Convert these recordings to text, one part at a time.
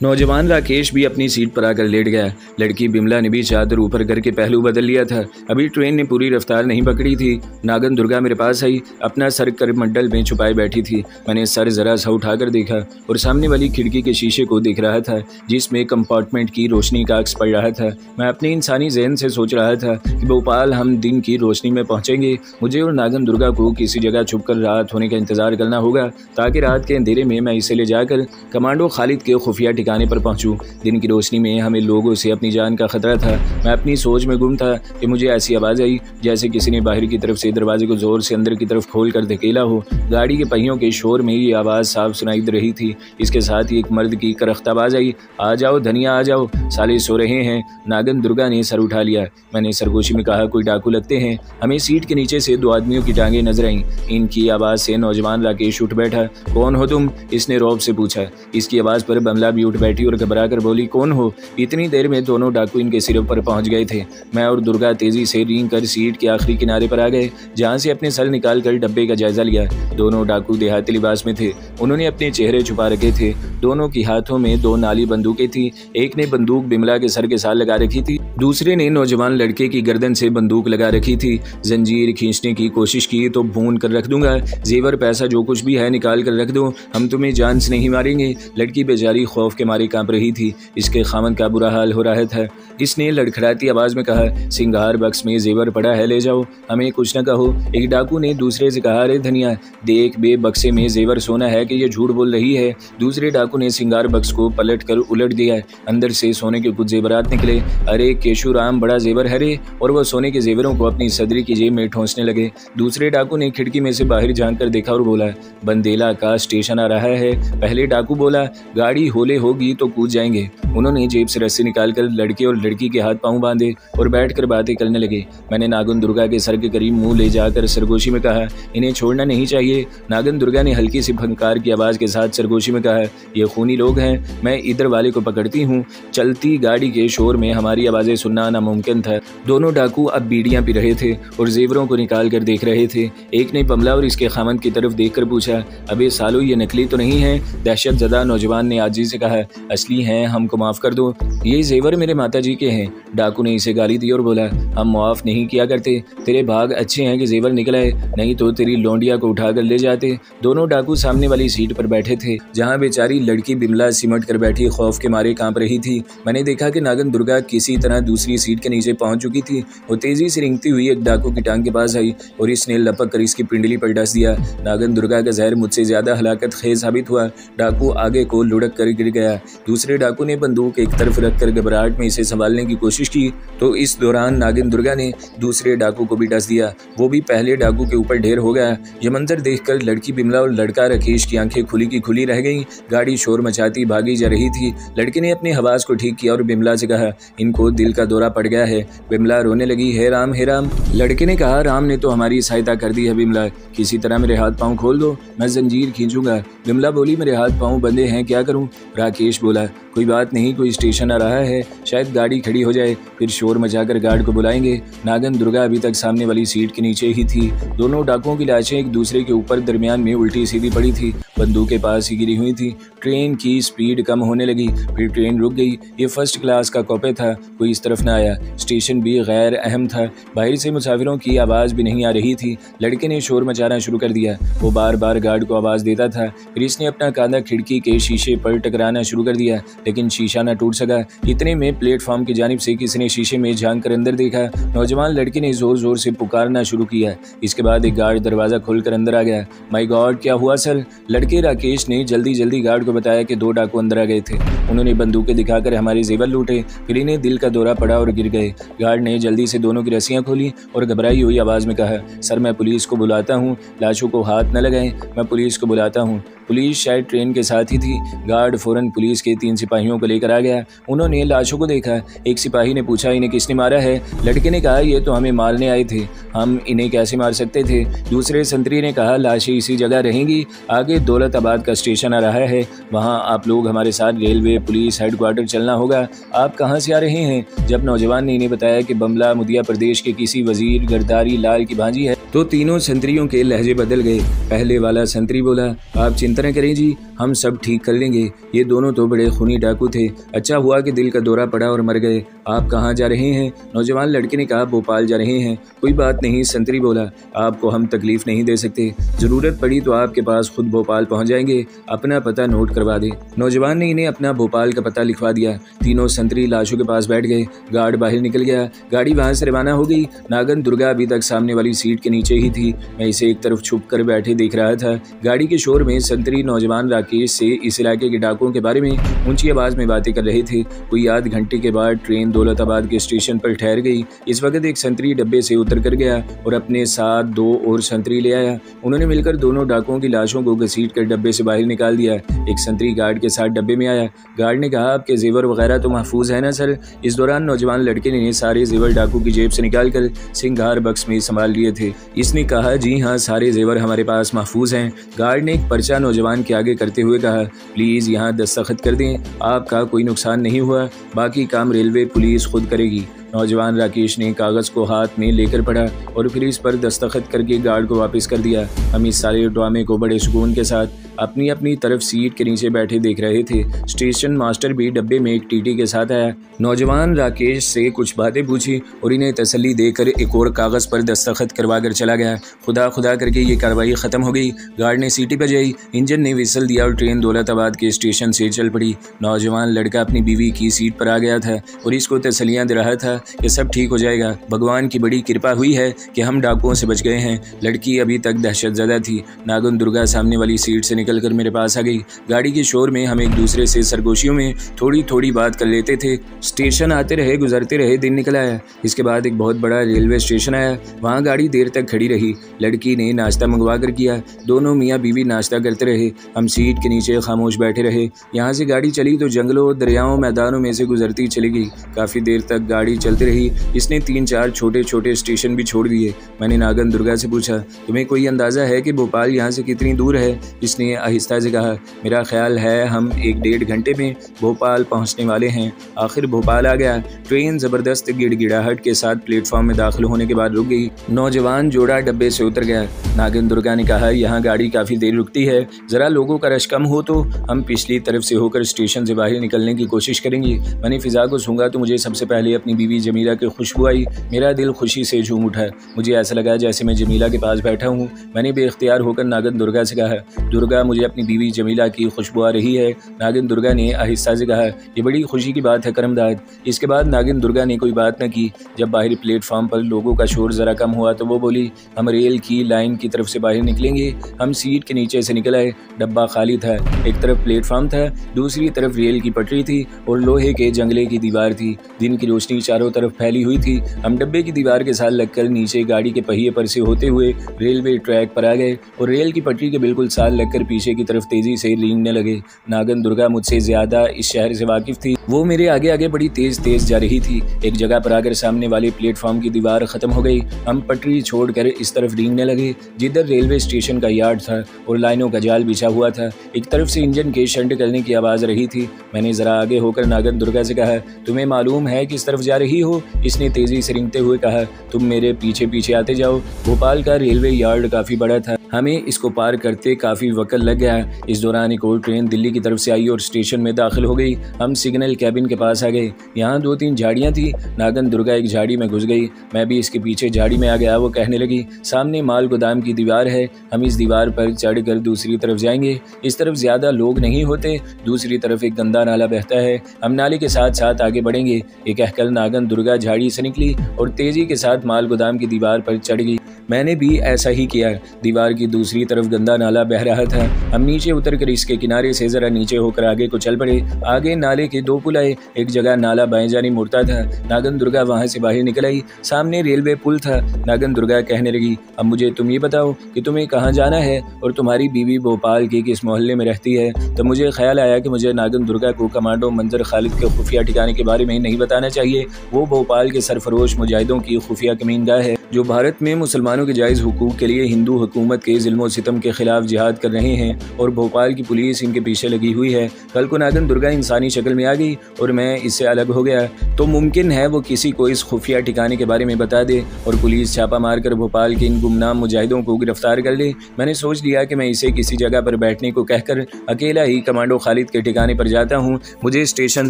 नौजवान राकेश भी अपनी सीट पर आकर लेट गया। लड़की बिमला ने भी चादर ऊपर करके पहलू बदल लिया था। अभी ट्रेन ने पूरी रफ्तार नहीं पकड़ी थी। नागन दुर्गा मेरे पास आई, अपना सर करमंडल में छुपाए बैठी थी। मैंने सर जरा सा उठाकर देखा और सामने वाली खिड़की के शीशे को देख रहा था जिसमें कंपार्टमेंट की रोशनी का अक्स पड़ रहा था। मैं अपने इंसानी जहन से सोच रहा था कि भोपाल हम दिन की रोशनी में पहुंचेंगे। मुझे और नागन दुर्गा को किसी जगह छुपकर रात होने का इंतजार करना होगा ताकि रात के अंधेरे में मैं इसे ले जाकर कमांडो खालिद के खुफिया ठिकाने पर पहुंचूं। दिन की रोशनी में हमें लोगों से अपनी जान का खतरा था। मैं अपनी सोच में गुम था कि मुझे ऐसी आवाज़ आई जैसे किसी ने बाहर की तरफ से दरवाजे को जोर से अंदर की तरफ खोल कर धकेला हो। गाड़ी के पहियों के शोर में ये आवाज़ साफ सुनाई दे रही थी। इसके साथ ही एक मर्द की करख्त आवाज़ आई, आ जाओ धनिया आ जाओ, साले सो रहे हैं। नागन दुर्गा ने सर उठा लिया। मैंने सरगोशी में कहा, कोई डाकू लगते हैं। हमें सीट के नीचे से दो आदमियों की टांगें नजर आईं। इनकी आवाज़ से नौजवान राकेश उठ बैठा। कौन हो तुम? इसने रौब से पूछा। इसकी आवाज़ पर बमला भी उठ बैठी और घबरा कर बोली, कौन हो? इतनी देर में दोनों डाकू इनके सिरों पर पहुंच गए थे। मैं और दुर्गा तेजी से रेंग कर सीट के आखिरी किनारे पर आ गए जहां से अपने सर निकाल कर डब्बे का जायजा लिया। दोनों डाकू देहाती लिबास में थे। उन्होंने अपने चेहरे छुपा रखे थे। दोनों की हाथों में दो नाली बंदूकें थी। एक ने बंदूक बिमला के सर के साथ लगा रखी थी, दूसरे ने नौजवान लड़के की गर्दन से बंदूक लगा रखी थी। जंजीर खींचने की कोशिश की तो भून कर रख दूंगा, जेवर पैसा जो कुछ भी है निकाल कर रख दो, हम तुम्हें जान से नहीं मारेंगे। लड़की बेचारी खौफ के मारे कांप रही थी। इसके खामन का बुरा हाल हो रहा था। इसने लड़खड़ाती आवाज में कहा, सिंगार बक्स में जेवर पड़ा है, ले जाओ, हमें कुछ न कहो। एक डाकू ने दूसरे से कहा, अरे धनिया देख बे, बक्से में जेवर सोना है कि ये झूठ बोल रही है। दूसरे डाकू ने सिंगार बक्स को पलट कर उलट दिया। अंदर से सोने के कुछ जेवरात निकले। अरे केशु राम, बड़ा जेवर है रे। और वह सोने के जेवरों को अपनी सदरी की जेब में ठोंसने लगे। दूसरे डाकू ने खिड़की में से बाहर झांक कर देखा और बोला, बंदेला का स्टेशन आ रहा है। पहले डाकू बोला, गाड़ी होले होगी तो कूद जाएंगे। उन्होंने जेब से रस्सी निकालकर लड़के और लड़की के हाथ पांव बांधे और बैठकर बातें करने लगे। मैंने नागन दुर्गा के सर के करीब मुंह ले जाकर सरगोशी में कहा, इन्हें छोड़ना नहीं चाहिए। नागन दुर्गा ने हल्की सी फंकार की आवाज के साथ सरगोशी में कहा, ये खूनी लोग हैं, मैं इधर वाले को पकड़ती हूँ। चलती गाड़ी के शोर में हमारी आवाजें सुनना नामुमकिन था। दोनों डाकू अब बीड़ियां पी रहे थे और जेवरों को निकाल कर देख रहे थे। एक ने बमला और इसके खामन की तरफ देखकर पूछा, अबे सालो, ये नकली तो नहीं है? दहशत ज़दा नौजवान ने आजी से कहा, असली हैं, हमको माफ़ कर दो, ये जेवर मेरे माता जी के हैं। डाकू ने इसे गाली दी और बोला, हम माफ़ नहीं किया करते, तेरे भाग अच्छे हैं कि जेवर निकला है, नहीं तो तेरी लौंडिया को उठाकर ले जाते। दोनों डाकू सामने वाली सीट पर बैठे थे जहां बेचारी लड़की बिमला सिमट कर बैठी खौफ के मारे कांप रही थी। मैंने देखा कि नागन दुर्गा किसी तरह दूसरी सीट के नीचे पहुंच चुकी थी। वो तेजी से रेंगती हुई एक डाकू की टांग के पास आई और इसने लपक कर इसकी पिंडली पर डस दिया। नागन दुर्गा का जहर मुझसे ज्यादा हलाकत खेज साबित हुआ। डाकू आगे को लुढ़क कर गिर गया। दूसरे डाकू ने बंदूक एक तरफ रखकर घबराहट में इसे संभालने की कोशिश की तो इस दौरान नागिन दुर्गा ने दूसरे डाकू को भी डस दिया। वो भी पहले डाकू के ऊपर ढेर हो गया। ये मंजर देखकर लड़की बिमला और लड़का राकेश की आंखें खुली की खुली रह गईं। गाड़ी शोर मचाती भागी जा रही थी। लड़के ने अपनी हवास को ठीक किया और बिमला से कहा, इनको दिल का दौरा पड़ गया है। बिमला रोने लगी, हे राम हे राम। लड़के ने कहा, राम ने तो हमारी सहायता कर दी है बिमला, किसी तरह मेरे हाथ पांव खोल दो, मैं जंजीर खींचूंगा। बिमला बोली, मेरे हाथ पांव बंधे हैं, क्या करूं? राकेश बोला, कोई बात नहीं, कोई स्टेशन आ रहा है, शायद गाड़ी खड़ी हो जाए, फिर शोर मचाकर गार्ड को बुलाएंगे। नागन दुर्गा अभी तक सामने वाली सीट के नीचे ही थी। दोनों डाकुओं की लाशें एक दूसरे के ऊपर दरमियान में उल्टी सीधी पड़ी थी, बंदूकें पास ही गिरी हुई थी। ट्रेन की स्पीड कम होने लगी, फिर ट्रेन रुक गई। ये फर्स्ट क्लास का कॉपे था, कोई इस तरफ न आया। स्टेशन भी गैर अहम था, बाहर से मुसाफिरों की आवाज़ भी नहीं आ रही थी। लड़के ने शोर मचाना शुरू कर दिया। वो बार बार गार्ड को आवाज़ देता था। फिर इसने अपना कांधा खिड़की के शीशे पर टकराना शुरू कर दिया, लेकिन शीशा न टूट सका। इतने में प्लेटफॉर्म की जानिब से किसी ने शीशे में झांक कर अंदर देखा। नौजवान लड़की ने जोर जोर से पुकारना शुरू किया। इसके बाद एक गार्ड दरवाज़ा खोलकर अंदर आ गया। माय गॉड, क्या हुआ सर? लड़के राकेश ने जल्दी जल्दी गार्ड को बताया कि दो डाकू अंदर आ गए थे। उन्होंने बंदूकें दिखाकर हमारे जेवर लूटे, फिर इन्हें दिल का दौरा पड़ा और गिर गए। गार्ड ने जल्दी से दोनों की रस्सियां खोली और घबराई हुई आवाज़ में कहा, सर मैं पुलिस को बुलाता हूँ, लाशों को हाथ न लगाएं, मैं पुलिस को बुलाता हूँ। पुलिस शायद ट्रेन के साथ ही थी। गार्ड फौरन पुलिस के 3 सिपाहियों को लेकर आ गया। उन्होंने लाशों को देखा। एक सिपाही ने पूछा, इन्हें किसने मारा है? लड़के ने कहा, ये तो हमें मारने आए थे, हम इन्हें कैसे मार सकते थे? दूसरे संतरी ने कहा, लाशें इसी जगह रहेंगी, आगे दौलताबाद का स्टेशन आ रहा है, वहाँ आप लोग हमारे साथ रेलवे पुलिस हेडक्वार्टर चलना होगा। आप कहाँ से आ रहे हैं? जब नौजवान ने इन्हें बताया कि बमला मुदिया प्रदेश के किसी वजीर गर्दारी लाल की भांजी है तो तीनों संतरियों के लहजे बदल गए। पहले वाला संतरी बोला, आप चिंता तरह करें जी, हम सब ठीक कर लेंगे। ये दोनों तो बड़े खूनी डाकू थे, अच्छा हुआ कि दिल का दौरा पड़ा और मर गए। आप कहाँ जा रहे हैं? नौजवान लड़के ने कहा, भोपाल जा रहे हैं। कोई बात नहीं, संतरी बोला, आपको हम तकलीफ नहीं दे सकते, ज़रूरत पड़ी तो आपके पास खुद भोपाल पहुँच जाएंगे, अपना पता नोट करवा दें। नौजवान ने इन्हें अपना भोपाल का पता लिखवा दिया। तीनों संतरी लाशों के पास बैठ गए। गार्ड बाहर निकल गया, गाड़ी वहाँ से रवाना हो गई। नागन दुर्गा अभी तक सामने वाली सीट के नीचे ही थी। मैं इसे एक तरफ छुप कर बैठे देख रहा था। गाड़ी के शोर में संतरी नौजवान राकेश से इस इलाके के डाकुओं के बारे में ऊंची आवाज़ में बातें कर रहे थे। कोई आध घंटे के बाद ट्रेन दौलताबाद के स्टेशन पर ठहर गई। इस वक्त एक संतरी डब्बे से उतर कर गया और अपने साथ 2 और संतरी ले आया। उन्होंने मिलकर दोनों डाकुओं की लाशों को घसीट कर डब्बे से बाहर निकाल दिया। एक संतरी गार्ड के साथ डब्बे में आया। गार्ड ने कहा, आपके जेवर वगैरह तो महफूज है ना सर? इस दौरान नौजवान लड़के ने सारे जेवर डाकू की जेब से निकाल कर सिंगार बक्स में संभाल लिए थे। इसने कहा, जी हाँ, सारे जेवर हमारे पास महफूज हैं। गार्ड ने एक पर्चा नौजवान के आगे करते हुए कहा, प्लीज़ यहाँ दस्तखत कर दें, आपका कोई नुकसान नहीं हुआ, बाकी काम रेलवे पुलिस खुद करेगी। नौजवान राकेश ने कागज़ को हाथ में लेकर पढ़ा और फिर इस पर दस्तखत करके गार्ड को वापस कर दिया। हम इस सारे ड्रामे को बड़े सुकून के साथ अपनी अपनी तरफ सीट के नीचे बैठे देख रहे थे। स्टेशन मास्टर भी डब्बे में एक टीटी के साथ आया। नौजवान राकेश से कुछ बातें पूछी और इन्हें तसल्ली देकर एक और कागज़ पर दस्तखत करवा कर चला गया। खुदा खुदा करके ये कार्रवाई ख़त्म हो गई। गार्ड ने सीटी बजाई, इंजन ने विसल दिया और ट्रेन दौलताबाद के स्टेशन से चल पड़ी। नौजवान लड़का अपनी बीवी की सीट पर आ गया था और इसको तसल्लियाँ दे रहा था कि सब ठीक हो जाएगा, भगवान की बड़ी कृपा हुई है कि हम डाकुओं से बच गए हैं। लड़की अभी तक दहशतज़दा थी। नागन दुर्गा सामने वाली सीट से निकलकर मेरे पास आ गई। गाड़ी के शोर में हम एक दूसरे से सरगोशियों में थोड़ी थोड़ी बात कर लेते थे। स्टेशन आते रहे, गुजरते रहे, दिन निकल आया। इसके बाद एक बहुत बड़ा रेलवे स्टेशन आया। वहाँ गाड़ी देर तक खड़ी रही। लड़की ने नाश्ता मंगवा कर किया। दोनों मियाँ बीवी नाश्ता करते रहे। हम सीट के नीचे खामोश बैठे रहे। यहाँ से गाड़ी चली तो जंगलों, दरियाओं, मैदानों में से गुजरती चली गई। काफ़ी देर तक गाड़ी चलती रही। इसने 3-4 छोटे छोटे स्टेशन भी छोड़ दिए। मैंने नागन दुर्गा से पूछा, तुम्हें कोई अंदाज़ा है कि भोपाल यहाँ से कितनी दूर है? इसने आहिस्ता से कहा, मेरा ख्याल है हम 1-1.5 घंटे में भोपाल पहुँचने वाले हैं। आखिर भोपाल आ गया। ट्रेन ज़बरदस्त गिड़गिड़ाहट के साथ प्लेटफॉर्म में दाखिल होने के बाद रुक गई। नौजवान जोड़ा डब्बे से उतर गया। नागन दुर्गा ने कहा, यहाँ गाड़ी काफ़ी देर रुकती है, ज़रा लोगों का रश कम हो तो हम पिछली तरफ से होकर स्टेशन से बाहर निकलने की कोशिश करेंगे। मैंने फ़िज़ा को सूंघा तो मुझे सबसे पहले अपनी बीवी जमीला की खुशबू आई। मेरा दिल खुशी से झूम उठा। मुझे ऐसा लगा जैसे मैं जमीला के पास बैठा हूँ। मैंने बेख्तियार होकर नागन दुर्गा से कहा, दुर्गा, मुझे अपनी बीवी जमीला की खुशबू आ रही है। नागिन दुर्गा ने आहिस्ता से कहा, ये बड़ी खुशी की बात है करमदाद। इसके बाद नागिन दुर्गा ने कोई बात न की। जब बाहरी प्लेटफॉर्म पर लोगों का शोर ज़रा कम हुआ तो वो बोली, हम रेल की लाइन की तरफ से बाहर निकलेंगे। हम सीट के नीचे से निकल आए। डब्बा खाली था। एक तरफ प्लेटफॉर्म था, दूसरी तरफ रेल की पटरी थी और लोहे के जंगले की दीवार थी। दिन की रोशनी चारों तरफ फैली हुई थी। हम डब्बे की दीवार के साथ लगकर नीचे गाड़ी के पहिए पर से होते हुए रेलवे ट्रैक पर आ गए और रेल की पटरी के बिल्कुल साथ लगकर पीछे की तरफ तेजी से रेंगने लगे। नागन दुर्गा मुझसे ज्यादा इस शहर से वाकिफ थी। वो मेरे आगे आगे बड़ी तेज तेज जा रही थी। एक जगह पर आकर सामने वाले प्लेटफॉर्म की दीवार खत्म हो गई। हम पटरी छोड़कर इस तरफ रेंगने लगे जिधर रेलवे स्टेशन का यार्ड था और लाइनों का जाल बिछा हुआ था। एक तरफ से इंजन के शंट करने की आवाज़ रही थी। मैंने जरा आगे होकर नागन दुर्गा से कहा, तुम्हें मालूम है किस तरफ जा रही हो? इसने तेजी से रेंगते हुए कहा, तुम मेरे पीछे पीछे आते जाओ। भोपाल का रेलवे यार्ड काफ़ी बड़ा था। हमें इसको पार करते काफ़ी वक्त लग गया। इस दौरान एक और ट्रेन दिल्ली की तरफ से आई और स्टेशन में दाखिल हो गई। हम सिग्नल कैबिन के पास आ गए। यहाँ 2-3 झाड़ियाँ थी। नागन दुर्गा एक झाड़ी में घुस गई। मैं भी इसके पीछे झाड़ी में आ गया। वो कहने लगी, सामने माल गोदाम की दीवार है, हम इस दीवार पर चढ़कर दूसरी तरफ जाएंगे। इस तरफ ज़्यादा लोग नहीं होते, दूसरी तरफ एक गंदा नाला बहता है, हम नाले के साथ साथ आगे बढ़ेंगे। ये कहकर नागन दुर्गा झाड़ी से निकली और तेज़ी के साथ माल गोदाम की दीवार पर चढ़ गई। मैंने भी ऐसा ही किया। दीवार की दूसरी तरफ गंदा नाला बह रहा था। हम नीचे उतरकर इसके किनारे से जरा नीचे होकर आगे को चल पड़े। आगे नाले के 2 पुल आए। एक जगह नाला बाएं जानी मुड़ता था। नागन दुर्गा वहां से बाहर निकल आई। सामने रेलवे पुल था। नागन दुर्गा कहने लगी, अब मुझे तुम ये बताओ कि तुम्हें कहाँ जाना है और तुम्हारी बीवी भोपाल के किस मोहल्ले में रहती है। तो मुझे ख्याल आया कि मुझे नागन दुर्गा को कमांडो मंजर खालिद के खुफिया ठिकाने के बारे में नहीं बताना चाहिए। वो भोपाल के सरफरोश मुजाहिदों की खुफिया कमीनगाह है जो भारत में मुसलमान मुसलमानों के जायज़ हुकूक के लिए हिंदू हुकूमत के ज़ुल्म व सितम के ख़िलाफ़ जिहाद कर रहे हैं और भोपाल की पुलिस इनके पीछे लगी हुई है। कल को नागन दुर्गा इंसानी शक्ल में आ गई और मैं इससे अलग हो गया तो मुमकिन है वो किसी को इस खुफिया ठिकाने के बारे में बता दे और पुलिस छापा मारकर भोपाल के इन गुमनाम मुजाहिदों को गिरफ्तार कर ले। मैंने सोच लिया कि मैं इसे किसी जगह पर बैठने को कहकर अकेला ही कमांडो खालिद के ठिकाने पर जाता हूँ। मुझे स्टेशन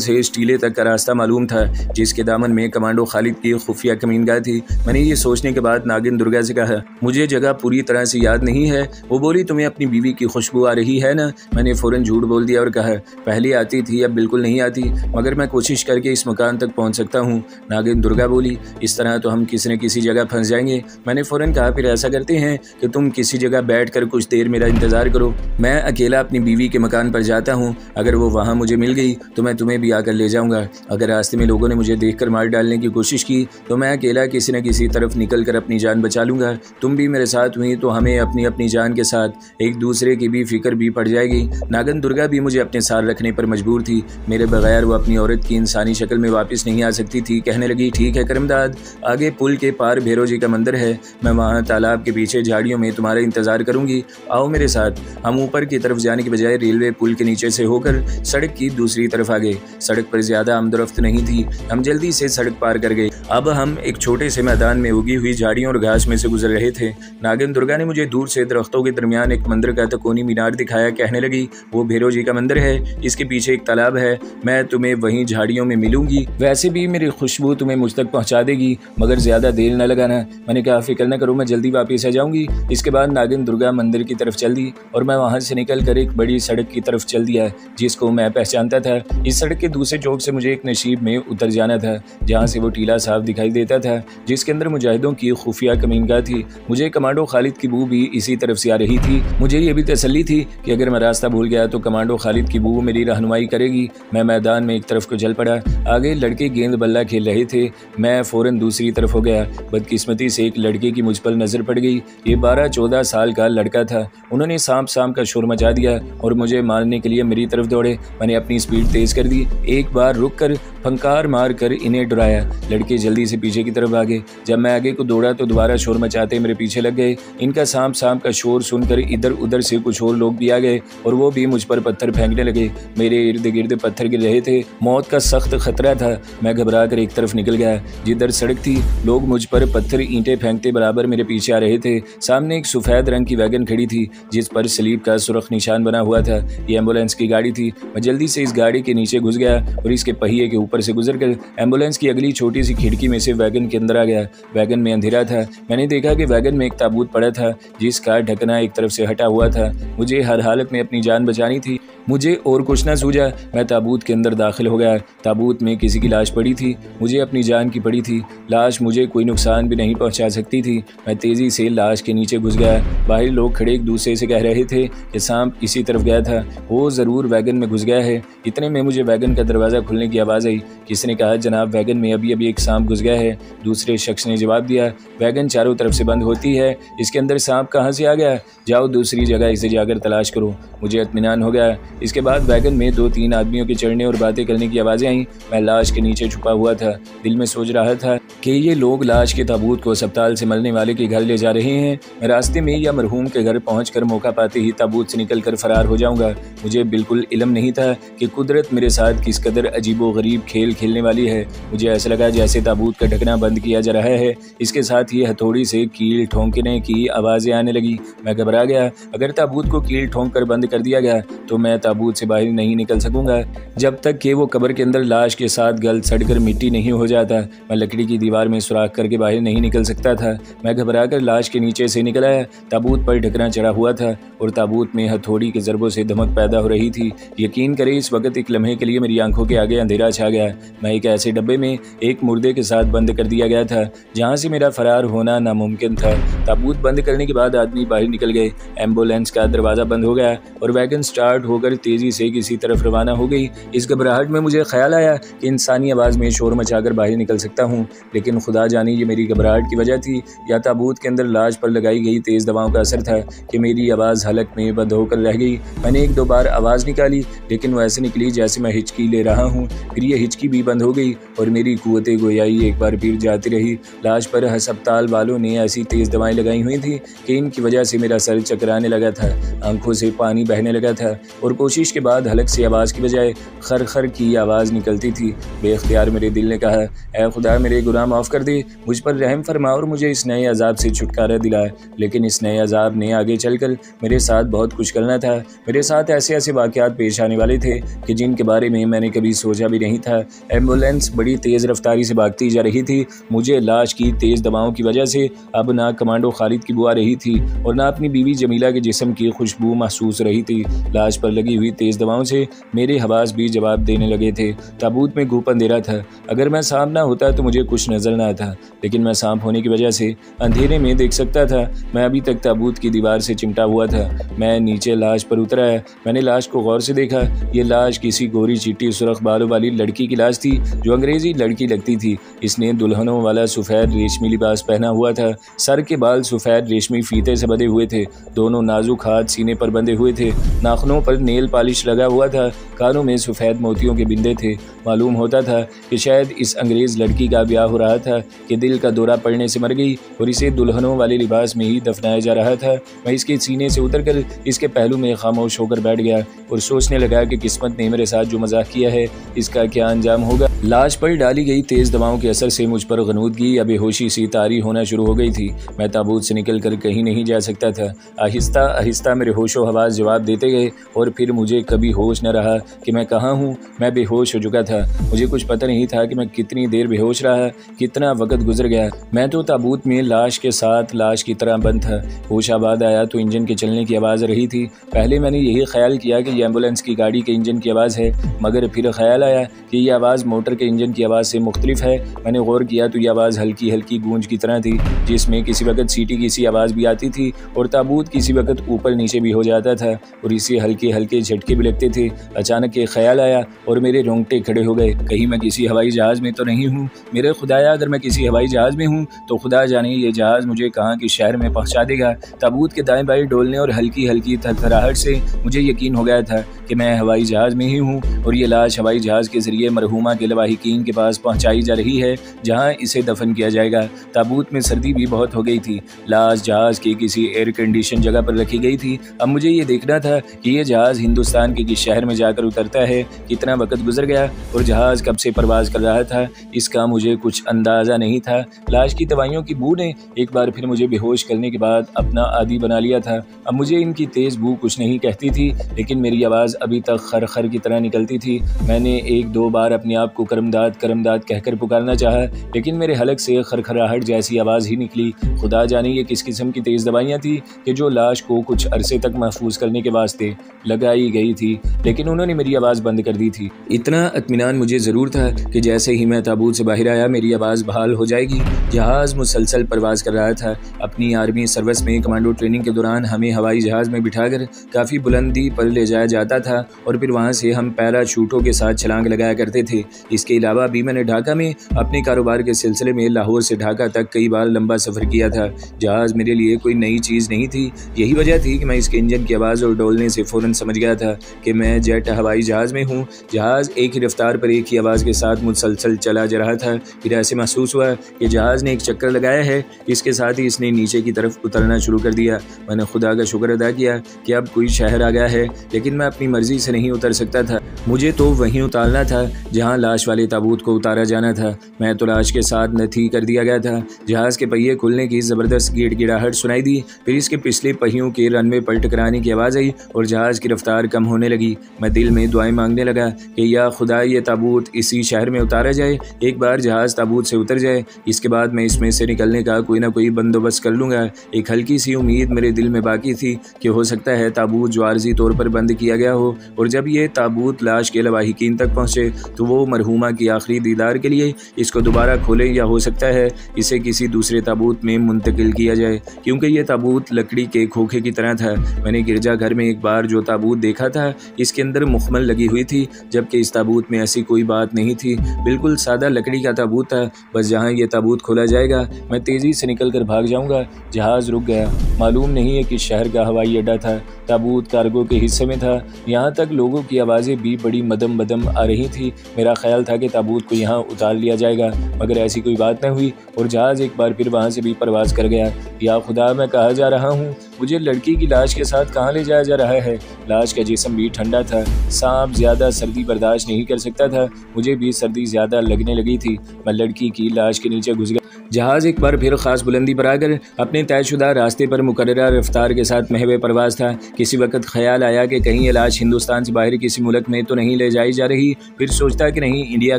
से स्टीले तक का रास्ता मालूम था जिसके दामन में कमांडो खालिद की खुफिया कमीनगाह थी। मैंने ये सोचने के बाद नागिन दुर्गा से कहा, मुझे जगह पूरी तरह से याद नहीं है। वो बोली, तुम्हें अपनी बीवी की खुशबू आ रही है ना? मैंने फ़ौरन झूठ बोल दिया और कहा, पहले आती थी, अब बिल्कुल नहीं आती, मगर मैं कोशिश करके इस मकान तक पहुंच सकता हूं। नागिन दुर्गा बोली, इस तरह तो हम किसी न किसी जगह फंस जाएंगे। मैंने फ़ौरन कहा, फिर ऐसा करते हैं कि तुम किसी जगह बैठकर कुछ देर मेरा इंतज़ार करो, मैं अकेला अपनी बीवी के मकान पर जाता हूँ। अगर वो वहाँ मुझे मिल गई तो मैं तुम्हें भी आकर ले जाऊँगा। अगर रास्ते में लोगों ने मुझे देखकर मार डालने की कोशिश की तो मैं अकेला किसी न किसी तरफ निकल कर अपनी जान बचा लूँगा। तुम भी मेरे साथ हुई तो हमें अपनी अपनी जान के साथ एक दूसरे की भी फिक्र भी पड़ जाएगी। नागन दुर्गा भी मुझे अपने साथ रखने पर मजबूर थी। मेरे बगैर वो अपनी औरत की इंसानी शक्ल में वापस नहीं आ सकती थी। कहने लगी, ठीक है करमदाद, आगे पुल के पार भैरव जी का मंदिर है, मैं वहाँ तालाब के पीछे झाड़ियों में तुम्हारा इंतजार करूंगी, आओ मेरे साथ। हम ऊपर की तरफ जाने के बजाय रेलवे पुल के नीचे से होकर सड़क की दूसरी तरफ आ गए। सड़क पर ज्यादा आमदोरफ्त नहीं थी, हम जल्दी से सड़क पार कर गए। अब हम एक छोटे से मैदान में उगी हुई झाड़ियों और घास में से गुजर रहे थे। नागिन दुर्गा ने मुझे दूर से दरख्तों के दरमियान एक मंदिर का तकोनी मीनार दिखाया। कहने लगी, वो भैरव जी का मंदिर है, इसके पीछे एक तालाब है, मैं तुम्हें वहीं झाड़ियों में मिलूंगी। वैसे भी मेरी खुशबू तुम्हें मुझ तक पहुंचा देगी, मगर ज्यादा देर न लगाना। मैंने कहा, फिक्र न करो, मैं जल्दी वापस आ जाऊंगी। इसके बाद नागिन दुर्गा मंदिर की तरफ चल दी और मैं वहां से निकल कर एक बड़ी सड़क की तरफ चल दिया जिसको मैं पहचानता था। इस सड़क के दूसरे चौक से मुझे एक नशीब में उतर जाना था जहाँ से वो टीला साफ दिखाई देता था जिसके अंदर मुजाहिदों की खुफिया कमीनगाह थी। मुझे कमांडो खालिद की बू भी इसी तरफ से आ रही थी। मुझे ये भी तसल्ली थी कि अगर मैं रास्ता भूल गया तो कमांडो खालिद की बू मेरी रहनुमाई करेगी। मैं मैदान में एक तरफ को चल पड़ा। आगे लड़के गेंद बल्ला खेल रहे थे, मैं फ़ौरन दूसरी तरफ हो गया। बदकिस्मती से एक लड़के की मुझ पर नज़र पड़ गई। ये 12-14 साल का लड़का था। उन्होंने सांप सांप का शोर मचा दिया और मुझे मारने के लिए मेरी तरफ दौड़े। मैंने अपनी स्पीड तेज़ कर दी, एक बार रुक कर फंकार मार कर इन्हें डराया। लड़के जल्दी से पीछे की तरफ भागे। जब मैं आगे को दौड़ा तो दोबारा शोर मचाते मेरे पीछे लग गए। इनका सांप सांप का शोर सुनकर इधर उधर से कुछ और लोग भी आ गए और वो भी मुझ पर पत्थर फेंकने लगे। मेरे इर्द गिर्द पत्थर गिर रहे थे, मौत का सख्त खतरा था। मैं घबरा कर एक तरफ निकल गया। जिधर सड़क थी लोग मुझ पर पत्थर ईंटें फेंकते बराबर मेरे पीछे आ रहे थे। सामने एक सफ़ेद रंग की वैगन खड़ी थी जिस पर सलीब का सुर्ख निशान बना हुआ था। ये एम्बुलेंस की गाड़ी थी। मैं जल्दी से इस गाड़ी के नीचे घुस गया और इसके पहिए के ऊपर से गुजरकर एम्बुलेंस की अगली छोटी सी खिड़की में से वैगन के अंदर आ गया। वैगन में अंधेरा था। मैंने देखा कि वैगन में एक ताबूत पड़ा था जिसका ढकना एक तरफ से हटा हुआ था। मुझे हर हालत में अपनी जान बचानी थी। मुझे और कुछ न सूझा। मैं ताबूत के अंदर दाखिल हो गया। ताबूत में किसी की लाश पड़ी थी। मुझे अपनी जान की पड़ी थी। लाश मुझे कोई नुकसान भी नहीं पहुंचा सकती थी। मैं तेज़ी से लाश के नीचे घुस गया। बाहर लोग खड़े एक दूसरे से कह रहे थे कि सांप इसी तरफ गया था, वो ज़रूर वैगन में घुस गया है। इतने में मुझे वैगन का दरवाज़ा खुलने की आवाज़ आई। किसी ने कहा, जनाब वैगन में अभी अभी एक सांप घुस गया है। दूसरे शख्स ने जवाब दिया, वैगन चारों तरफ से बंद होती है, इसके अंदर सांप कहाँ से आ गया? जाओ दूसरी जगह इसे जाकर तलाश करो। मुझे इत्मीनान हो गया। इसके बाद वैगन में 2-3 आदमियों के चढ़ने और बातें करने की आवाज़ें आईं। मैं लाश के नीचे छुपा हुआ था। दिल में सोच रहा था कि ये लोग लाश के ताबूत को अस्पताल से मरने वाले के घर ले जा रहे हैं। मैं रास्ते में या मरहूम के घर पहुंचकर मौका पाते ही ताबूत से निकलकर फरार हो जाऊंगा। मुझे बिल्कुल इल्म नहीं था कि कुदरत मेरे साथ किस कदर अजीबो गरीब खेल खेलने वाली है। मुझे ऐसा लगा जैसे ताबूत का ढकना बंद किया जा रहा है। इसके साथ ही हथौड़ी से कील ठोंकने की आवाज़ें आने लगी। मैं घबरा गया। अगर ताबूत को कील ठोंक कर बंद कर दिया गया तो मैं ताबूत से बाहर नहीं निकल सकूंगा जब तक कि वो कब्र के अंदर लाश के साथ गल सड़कर मिट्टी नहीं हो जाता। मैं लकड़ी की दीवार में सुराख करके बाहर नहीं निकल सकता था। मैं घबरा कर लाश के नीचे से निकल आया। ताबूत पर ढकना चढ़ा हुआ था और ताबूत में हथौड़ी के ज़रबों से धमक पैदा हो रही थी। यकीन करें इस वक्त एक लम्हे के लिए मेरी आंखों के आगे अंधेरा छा गया। मैं एक ऐसे डब्बे में एक मुर्दे के साथ बंद कर दिया गया था जहाँ से मेरा फरार होना नामुमकिन था। ताबूत बंद करने के बाद आदमी बाहर निकल गए। एम्बुलेंस का दरवाज़ा बंद हो गया और वैगन स्टार्ट होकर तेज़ी से किसी तरफ रवाना हो गई। इस घबराहट में मुझे ख्याल आया कि इंसानी आवाज़ में शोर मचाकर बाहर निकल सकता हूँ, लेकिन खुदा जाने ये मेरी घबराहट की वजह थी या ताबूत के अंदर लाश पर लगाई गई तेज़ दवाओं का असर था कि मेरी आवाज़ हलक में बंद होकर रह गई। मैंने 1-2 बार आवाज़ निकाली, लेकिन वो ऐसे निकली जैसे मैं हिचकी ले रहा हूँ। फिर ये हिचकी भी बंद हो गई और मेरी कुव्वते गोयाई एक बार फिर जाती रही। लाश पर अस्पताल वालों ने ऐसी तेज़ दवाएं लगाई हुई थी कि इनकी वजह से मेरा सर चकराने लगा था, आंखों से पानी बहने लगा था और कोशिश के बाद हलक से आवाज़ की बजाय खर खर की आवाज़ निकलती थी। बेख्तियार मेरे दिल ने कहा, ऐ खुदा मेरे गुनाह माफ़ कर दे, मुझ पर रहम फरमा और मुझे इस नए अजाब से छुटकारा दिला। लेकिन इस नए अजाब ने आगे चलकर मेरे साथ बहुत कुछ करना था। मेरे साथ ऐसे ऐसे वाक़यात पेश आने वाले थे कि जिनके बारे में मैंने कभी सोचा भी नहीं था। एम्बुलेंस बड़ी तेज़ रफ्तारी से भागती जा रही थी। मुझे लाश की तेज़ दवाओं की वजह से अब ना कमांडो खालिद की बुआ रही थी और ना अपनी बीवी जमीला के जिस्म की खुशबू महसूस रही थी। लाश पर लगी हुई तेज़ दवाओं से मेरे हवास भी जवाब देने लगे थे। ताबूत में घूप अंधेरा था। अगर मैं सांप ना होता तो मुझे कुछ नजर ना आता, लेकिन मैं सांप होने की वजह से अंधेरे में देख सकता था। मैं अभी तक ताबूत की दीवार से चिमटा हुआ था। मैं नीचे लाश पर उतरा है। मैंने लाश को गौर से देखा। ये लाश किसी गोरी चिट्टी सुर्ख बालों वाली लड़की की लाश थी जो अंग्रेजी लड़की लगती थी। इसने दुल्हनों वाला सफ़ेद रेशमी लिबास पहना हुआ था। सर के बाल सफ़ेद रेशमी फीते से बंधे हुए थे। दोनों नाजुक हाथ सीने पर बंधे हुए थे। नाखूनों पर नेल पॉलिश लगा हुआ था। कानों में सफ़ेद मोतियों के बिंदे थे। मालूम होता था कि शायद इस अंग्रेज़ लड़की का ब्याह हो रहा था कि दिल का दौरा पड़ने से मर गई और इसे दुल्हनों वाले लिबास में ही दफनाया जा रहा था। मैं इसके सीने से उतरकर इसके पहलू में खामोश होकर बैठ गया और सोचने लगा कि किस्मत ने मेरे साथ जो मजाक किया है इसका क्या अंजाम होगा। लाश पर डाली गई तेज़ दवाओं के असर से मुझ पर गनूदगी या बेहोशी सी तारी होना शुरू हो गई थी। मैं ताबूत से निकल कर कहीं नहीं जा सकता था। आहिस्ता आहिस्ता मेरे होशो हवास जवाब देते गए और फिर मुझे कभी होश न रहा कि मैं कहाँ हूँ। मैं बेहोश हो चुका था। मुझे कुछ पता नहीं था कि मैं कितनी देर बेहोश रहा, कितना वक्त गुजर गया। मैं तो ताबूत में लाश के साथ लाश की तरह बंद था। होश आबाद आया तो इंजन के चलने की आवाज़ रही थी। पहले मैंने यही ख्याल किया कि यह एम्बुलेंस की गाड़ी के इंजन की आवाज़ है, मगर फिर ख्याल आया कि यह आवाज़ मोटर के इंजन की आवाज़ से मुख्तलिफ है। मैंने गौर किया तो यह आवाज़ हल्की हल्की गूंज की तरह थी, जिसमें किसी वक्त सीटी की सी आवाज़ भी आती थी और ताबूत किसी वक्त ऊपर नीचे भी हो जाता था और इसे हल्के हल्के झटके भी लगते थे। अचानक एक ख्याल आया और मेरे रोंगटे खड़े हो गए। कहीं मैं किसी हवाई जहाज़ में तो नहीं हूँ? मेरे खुदाया, अगर मैं किसी हवाई जहाज़ में हूँ तो खुदा जाने ये जहाज़ मुझे कहाँ के शहर में पहुँचा देगा। ताबूत के दाएं बाएं डोलने और हल्की हल्की थरथराहट से मुझे यकीन हो गया था कि मैं हवाई जहाज़ में ही हूँ और ये लाश हवाई जहाज़ के ज़रिए मरहूमा के लवाहिकीन के पास पहुँचाई जा रही है, जहाँ इसे दफन किया जाएगा। ताबूत में सर्दी भी बहुत हो गई थी। लाश जहाज़ की किसी एयर कंडीशन जगह पर रखी गई थी। अब मुझे ये देखना था कि ये जहाज़ हिंदुस्तान के किस शहर में जाकर उतरता है। कितना वक्त गुजर गया और जहाज़ कब से परवाज़ कर रहा था, इसका मुझे कुछ अंदाज़ा नहीं था। लाश की दवाइयों की बू ने एक बार फिर मुझे बेहोश करने के बाद अपना आदी बना लिया था। अब मुझे इनकी तेज़ बू कुछ नहीं कहती थी, लेकिन मेरी आवाज़ अभी तक खर खर की तरह निकलती थी। मैंने 1-2 बार अपने आप को करमदाद करमदाद कहकर पुकारना चाहा, लेकिन मेरे हलक से खरखराहट जैसी आवाज़ ही निकली। खुदा जाने ये किस किस्म की तेज़ दवाइयाँ थी कि जो लाश को कुछ अरसे तक महफूज करने के वास्ते लगाई गई थी, लेकिन उन्होंने मेरी आवाज़ बंद कर दी थी। इतना इत्मीनान मुझे ज़रूर था कि जैसे ही मैं ताबूत से बाहर आया मेरी आवाज़ बहाल हो जाएगी। जहाज़ मुसलसल परवाज़ कर रहा था। अपनी आर्मी सर्विस में कमांडो ट्रेनिंग के दौरान हमें हवाई जहाज़ में बिठाकर काफ़ी बुलंदी पर ले जाया जाता था और फिर वहाँ से हम पैराशूटों के साथ छलांग लगाया करते थे। इसके अलावा भी मैंने ढाका में अपने कारोबार के सिलसिले में लाहौर से ढाका तक कई बार लंबा सफ़र किया था। जहाज़ मेरे लिए कोई नई चीज़ नहीं थी। यही वजह थी कि मैं इसके इंजन की आवाज़ और डोलने से फ़ौरन समझ गया था कि मैं जेट हवाई जहाज़ में हूँ। जहाज़ एक ही रफ्तार पर एक ही आवाज़ के साथ मुसलसल चला जा रहा था। फिर ऐसे महसूस हुआ कि जहाज़ ने एक चक्कर लगाया है। इसके साथ ही इसने नीचे की तरफ उतरना शुरू कर दिया। मैंने खुदा का शुक्र अदा किया कि अब कोई शहर आ गया है, लेकिन मैं अपनी मर्ज़ी से नहीं उतर सकता था। मुझे तो वहीं उतारना था जहाँ लाश वाले ताबूत को उतारा जाना था। मैं तो लाश के साथ नथी कर दिया गया था। जहाज़ के पहिए खुलने की ज़बरदस्त गिड़गिड़ाहट सुनाई दी। फिर इसके पिछले पहियों के रनवे पर टकराने की आवाज़ आई और जहाज़ की रफ्तार कम होने लगी। मैं दिल में दुआएं मांगने लगा कि या खुदा ये ताबूत इसी शहर में उतारा जाए। एक बार जहाज़ ताबूत से उतर जाए, इसके बाद मैं इसमें से निकलने का कोई ना कोई बंदोबस्त कर लूँगा। एक हल्की सी उम्मीद मेरे दिल में बाकी थी कि हो सकता है ताबूत जो आर्जी तौर पर बंद किया गया हो हो। और जब ये ताबूत लाश के लवाहिकीन तक पहुँचे तो वो मरहूमा की आखिरी दीदार के लिए इसको दोबारा खोलें, या हो सकता है इसे किसी दूसरे ताबूत में मुंतकिल किया जाए, क्योंकि ये ताबूत लकड़ी के खोखे की तरह था। मैंने गिरजाघर में एक बार जो ताबूत देखा था इसके अंदर मुखमल लगी हुई थी, जबकि इस ताबूत में ऐसी कोई बात नहीं थी। बिल्कुल सादा लकड़ी का ताबूत था। बस जहाँ ये ताबूत खोला जाएगा मैं तेज़ी से निकल कर भाग जाऊँगा। जहाज़ रुक गया। मालूम नहीं है कि शहर का हवाई अड्डा था। ताबूत कार्गो के हिस्से में था। यहाँ तक लोगों की आवाज़ें भी बड़ी मदम मदम आ रही थी। मेरा ख्याल था कि ताबूत को यहाँ उतार लिया जाएगा, मगर ऐसी कोई बात न हुई और जहाज़ एक बार फिर वहाँ से भी परवाज़ कर गया। या खुदा, मैं कहाँ जा रहा हूँ? मुझे लड़की की लाश के साथ कहाँ ले जाया जा रहा है? लाश का जिस्म भी ठंडा था। सांप ज़्यादा सर्दी बर्दाश्त नहीं कर सकता था। मुझे भी सर्दी ज़्यादा लगने लगी थी। मैं लड़की की लाश के नीचे घुस गया। जहाज़ एक बार फिर ख़ास बुलंदी पर आकर अपने तयशुदा रास्ते पर मुकर्ररा रफ्तार के साथ महवे परवाज़ था। किसी वक्त ख्याल आया कि कहीं ये लाश हिंदुस्तान से बाहर किसी मुल्क में तो नहीं ले जाई जा रही। फिर सोचता कि नहीं, इंडिया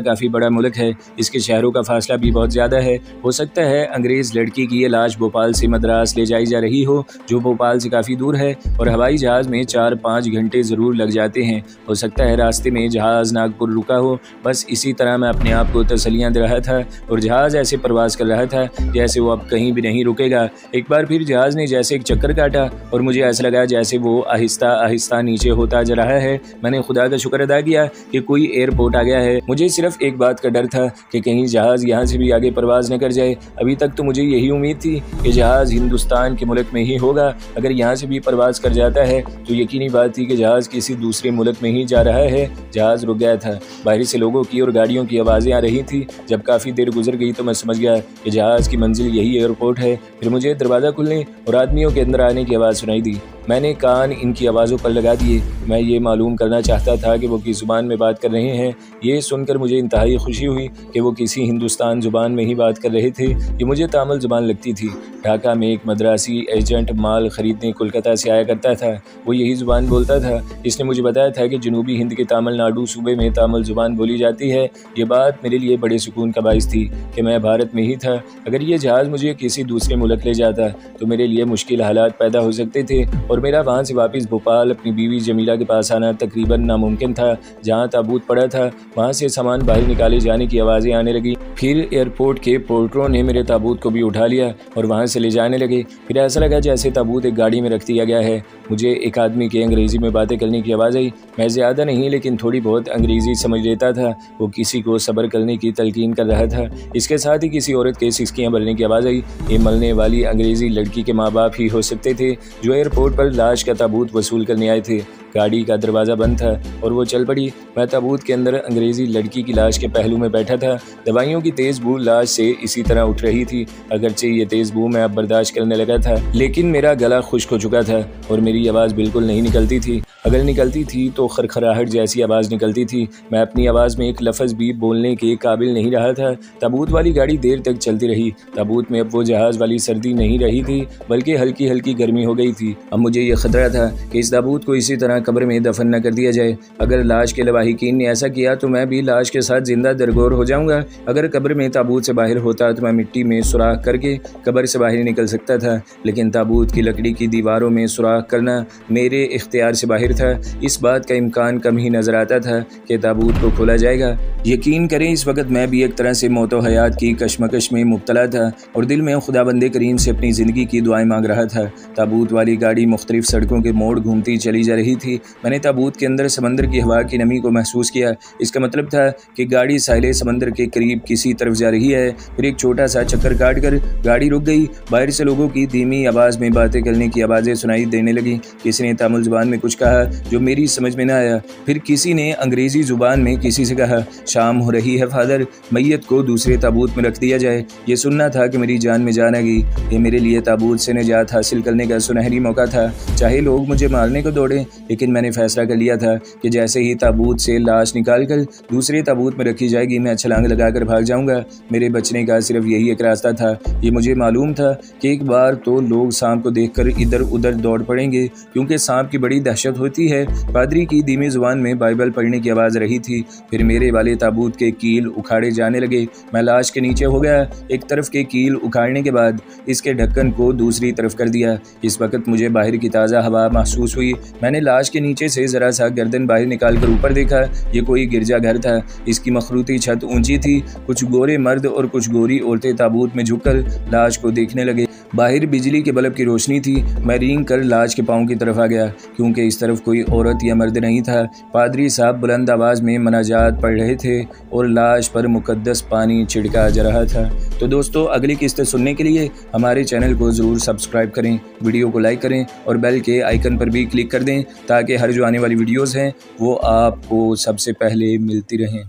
काफ़ी बड़ा मुल्क है, इसके शहरों का फासला भी बहुत ज़्यादा है। हो सकता है अंग्रेज़ लड़की की ये लाश भोपाल से मद्रास ले जाई जा रही हो, जो भोपाल से काफ़ी दूर है, और हवाई जहाज़ में 4-5 घंटे ज़रूर लग जाते हैं। हो सकता है रास्ते में जहाज़ नागपुर रुका हो। बस इसी तरह मैं अपने आप को तसल्लियाँ दे रहा था और जहाज़ ऐसे परवाज़ कर रहा था जैसे वो अब कहीं भी नहीं रुकेगा। एक बार फिर जहाज़ ने जैसे एक चक्कर काटा और मुझे ऐसा लगा जैसे वो आहिस्ता आहिस्ता नीचे होता जा रहा है। मैंने खुदा का शुक्र अदा किया कि कोई एयरपोर्ट आ गया है। मुझे सिर्फ एक बात का डर था कि कहीं जहाज़ यहाँ से भी आगे परवाज़ न कर जाए। अभी तक तो मुझे यही उम्मीद थी कि जहाज़ हिंदुस्तान के मुल्क में ही होगा। अगर यहाँ से भी परवाज़ कर जाता है तो यकीनी बात थी कि जहाज़ किसी दूसरे मुल्क में ही जा रहा है। जहाज़ रुक गया था। बाहर से लोगों की और गाड़ियों की आवाज़ें आ रही थी। जब काफ़ी देर गुजर गई तो मैं समझ गया कि जहाज़ की मंजिल यही एयरपोर्ट है। फिर मुझे दरवाज़ा खुलने और आदमियों के अंदर आने की आवाज़ सुनाई दी। मैंने कान इनकी आवाज़ों पर लगा दिए। मैं ये मालूम करना चाहता था कि वो किस ज़ुबान में बात कर रहे हैं। ये सुनकर मुझे इंतहाई खुशी हुई कि वो किसी हिंदुस्तान ज़ुबान में ही बात कर रहे थे। ये मुझे तामिल ज़ुबान लगती थी। ढाका में एक मद्रासी एजेंट माल ख़रीदने कोलकाता से आया करता था। वो यही ज़ुबान बोलता था। इसने मुझे बताया था कि जनूबी हिंद के तमिलनाडु सूबे में तामिल ज़ुबान बोली जाती है। ये बात मेरे लिए बड़े सुकून का बाइस थी कि मैं भारत में ही था। अगर ये जहाज़ मुझे किसी दूसरे मुल्क ले जाता तो मेरे लिए मुश्किल हालात पैदा हो सकते थे और मेरा वहाँ से वापस भोपाल अपनी बीवी जमीला के पास आना तकरीबन नामुमकिन था। जहाँ ताबूत पड़ा था वहाँ से सामान बाहर निकाले जाने की आवाज़ें आने लगी। फिर एयरपोर्ट के पोर्टरों ने मेरे ताबूत को भी उठा लिया और वहाँ से ले जाने लगे। फिर ऐसा लगा जैसे ताबूत एक गाड़ी में रख दिया गया है। मुझे एक आदमी की अंग्रेज़ी में बातें करने की आवाज़ आई। मैं ज़्यादा नहीं लेकिन थोड़ी बहुत अंग्रेज़ी समझ लेता था। वो किसी को सब्र करने की तलकीन कर रहा था। इसके साथ ही किसी औरत के सिसकियाँ भरने की आवाज़ आई। ये मलने वाली अंग्रेज़ी लड़की के माँ बाप ही हो सकते थे जो एयरपोर्ट पर लाश का ताबूत वसूल करने आए थे। गाड़ी का दरवाज़ा बंद था और वो चल पड़ी। मैं ताबूत के अंदर अंग्रेज़ी लड़की की लाश के पहलू में बैठा था। दवाइयों की तेज़ बू लाश से इसी तरह उठ रही थी। अगरचे ये तेज़ बू मैं अब बर्दाश्त करने लगा था, लेकिन मेरा गला खुश्क हो चुका था और मेरी आवाज़ बिल्कुल नहीं निकलती थी। अगर निकलती थी तो खरखराहट जैसी आवाज़ निकलती थी। मैं अपनी आवाज़ में एक लफ्ज़ भी बोलने के काबिल नहीं रहा था। ताबूत वाली गाड़ी देर तक चलती रही। ताबूत में अब वो जहाज़ वाली सर्दी नहीं रही थी, बल्कि हल्की हल्की गर्मी हो गई थी। अब मुझे ये खतरा था कि इस ताबूत को इसी तरह कब्र में दफन न कर दिया जाए। अगर लाश के लवाहिकीन ने ऐसा किया तो मैं भी लाश के साथ जिंदा दरगोर हो जाऊंगा। अगर कब्र में ताबूत से बाहर होता तो मैं मिट्टी में सुराख करके कब्र से बाहर निकल सकता था, लेकिन ताबूत की लकड़ी की दीवारों में सुराख करना मेरे इख्तियार से बाहर था। इस बात का इम्कान कम ही नजर आता था कि ताबूत को खोला जाएगा। यकीन करें इस वक्त मैं भी एक तरह से मौत व हयात की कशमकश में मुब्तला था और दिल में खुदाबंदे करीम से अपनी ज़िंदगी की दुआएं मांग रहा था। ताबूत वाली गाड़ी मुख्तलिफ सड़कों के मोड़ घूमती चली जा रही थी। मैंने ताबूत के अंदर समंदर की हवा की नमी को महसूस किया। इसका मतलब था कि गाड़ी साहिल समंदर के करीब किसी तरफ जा रही है। फिर एक छोटा सा चक्कर काट कर गाड़ी रुक गई। बाहर से लोगों की धीमी आवाज़ में बातें करने की आवाज़ें सुनाई देने लगी। किसी ने तामिल ज़ुबान में कुछ कहा जो मेरी समझ में न आया। फिर किसी ने अंग्रेज़ी ज़ुबान में किसी से कहा, शाम हो रही है फादर, मैयत को दूसरे ताबूत में रख दिया जाए। ये सुनना था कि मेरी जान में जान आ गई। ये मेरे लिए ताबूत से निजात हासिल करने का सुनहरी मौका था। चाहे लोग मुझे मारने को दौड़े, लेकिन मैंने फैसला कर लिया था कि जैसे ही ताबूत से लाश निकाल कर दूसरे ताबूत में रखी जाएगी मैं छलांग लगाकर भाग जाऊंगा। मेरे बचने का सिर्फ यही एक रास्ता था। ये मुझे मालूम था कि एक बार तो लोग सांप को देखकर इधर उधर दौड़ पड़ेंगे, क्योंकि सांप की बड़ी दहशत होती है। पादरी की धीमी जुबान में बाइबल पढ़ने की आवाज़ रही थी। फिर मेरे वाले ताबूत के कील उखाड़े जाने लगे। मैं लाश के नीचे हो गया। एक तरफ के कील उखाड़ने के बाद इसके ढक्कन को दूसरी तरफ कर दिया। इस वक्त मुझे बाहर की ताज़ा हवा महसूस हुई। मैंने लाश के नीचे से ज़रा सा गर्दन बाहर निकाल कर ऊपर देखा। ये कोई गिरजाघर था। इसकी मखरूती छत ऊंची थी। कुछ गोरे मर्द और कुछ गोरी औरतें ताबूत में झुककर लाश को देखने लगे। बाहर बिजली के बल्ब की रोशनी थी। मैं रेंग कर लाश के पाँव की तरफ आ गया, क्योंकि इस तरफ कोई औरत या मर्द नहीं था। पादरी साहब बुलंद आवाज़ में मनाजात पढ़ रहे थे और लाश पर मुकद्दस पानी छिड़का जा रहा था। तो दोस्तों, अगली किस्त सुनने के लिए हमारे चैनल को ज़रूर सब्सक्राइब करें, वीडियो को लाइक करें और बेल के आइकन पर भी क्लिक कर दें, ताकि हर जो आने वाली वीडियोज़ हैं वो आपको सबसे पहले मिलती रहें।